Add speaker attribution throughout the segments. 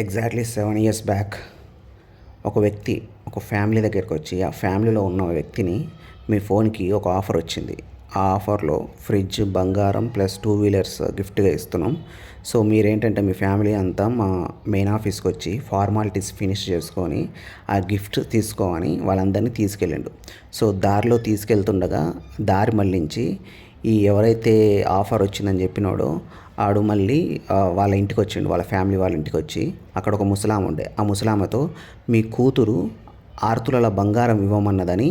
Speaker 1: Exactly 7 years back ఒక వ్యక్తి ఒక ఫ్యామిలీ దగ్గరికి వచ్చి ఆ ఫ్యామిలీలో ఉన్న వ్యక్తిని మీ ఫోన్కి ఒక ఆఫర్ వచ్చింది. ఆ ఆఫర్లో ఫ్రిడ్జ్, బంగారం ప్లస్ 2 వీలర్స్ గిఫ్ట్గా ఇస్తున్నాం. సో మీరేంటంటే మీ ఫ్యామిలీ అంతా మా మెయిన్ ఆఫీస్కి వచ్చి ఫార్మాలిటీస్ ఫినిష్ చేసుకొని ఆ గిఫ్ట్ తీసుకోమని వాళ్ళందరినీ తీసుకెళ్ళిండు. సో దారిలో తీసుకెళ్తుండగా దారి మళ్ళించి ఈ ఎవరైతే ఆఫర్ వచ్చిందని చెప్పినాడో ఆడు మళ్ళీ వాళ్ళ ఇంటికి వచ్చిండు. వాళ్ళ ఫ్యామిలీ వాళ్ళ ఇంటికి వచ్చి అక్కడ ఒక ముసలామె ఉండే. ఆ ముసలామెతో మీ కూతురు 6 తులాల బంగారం ఇవ్వమన్నదని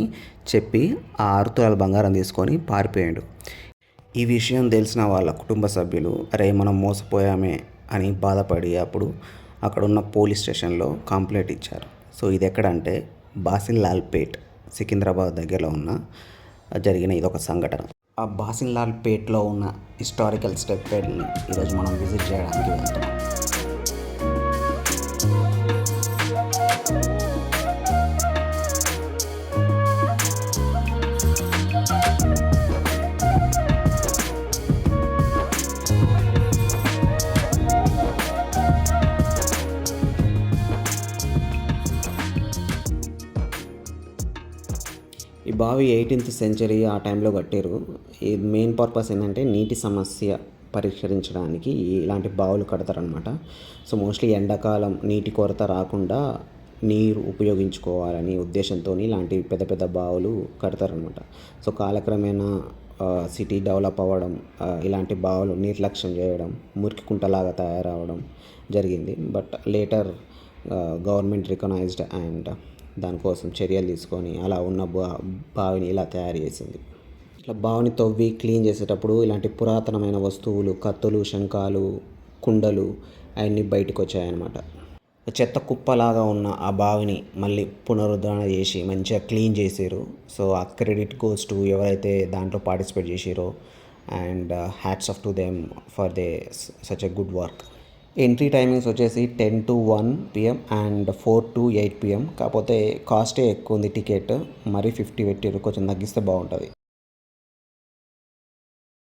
Speaker 1: చెప్పి ఆ 6 తులాల బంగారం తీసుకొని పారిపోయాడు. ఈ విషయం తెలిసిన వాళ్ళ కుటుంబ సభ్యులు అరే మనం మోసపోయామే అని బాధపడి అప్పుడు అక్కడున్న పోలీస్ స్టేషన్లో కంప్లైంట్ ఇచ్చారు. సో ఇది ఎక్కడంటే బాసిల్లాల్ పేట్, సికింద్రాబాద్ దగ్గరలో ఉన్న జరిగిన ఇదొక సంఘటన. ఆ బాసిల్లాల్ పేట్లో ఉన్న హిస్టారికల్ స్టెప్ని ఈరోజు మనం విజిట్ చేయడానికి వెళ్తున్నాం. ఈ బావి 18th సెంచరీ ఆ టైంలో కట్టారు. ఈ మెయిన్ పర్పస్ ఏంటంటే నీటి సమస్య పరిష్కరించడానికి ఇలాంటి బావులు కడతారనమాట. సో మోస్ట్లీ ఎండాకాలం నీటి కొరత రాకుండా నీరు ఉపయోగించుకోవాలని ఉద్దేశంతో ఇలాంటి పెద్ద పెద్ద బావులు కడతారనమాట. సో కాలక్రమేణా సిటీ డెవలప్ అవ్వడం, ఇలాంటి బావులు నిర్లక్ష్యం చేయడం, మురికి కుంటలాగా తయారవడం జరిగింది. But later government recognised and దానికోసం చర్యలు తీసుకొని అలా ఉన్న బావిని ఇలా తయారు చేసింది. ఇట్లా బావిని తవ్వి క్లీన్ చేసేటప్పుడు ఇలాంటి పురాతనమైన వస్తువులు, కత్తులు, శంఖాలు, కుండలు అవన్నీ బయటకు వచ్చాయన్నమాట. చెత్త కుప్పలాగా ఉన్న ఆ బావిని మళ్ళీ పునరుద్ధరణ చేసి మంచిగా క్లీన్ చేసారు. సో ఆ క్రెడిట్ గోస్ టు ఎవరైతే దాంట్లో పార్టిసిపేట్ చేసారో and hats off to them for they such a good work. Entry timings వచ్చేసి 10 to 1 PM and 4 to 8 PM. కాకపోతే కాస్టే ఎక్కువ ఉంది టికెట్, మరీ 50 పెట్టారు, కొంచెం తగ్గిస్తే బాగుంటుంది.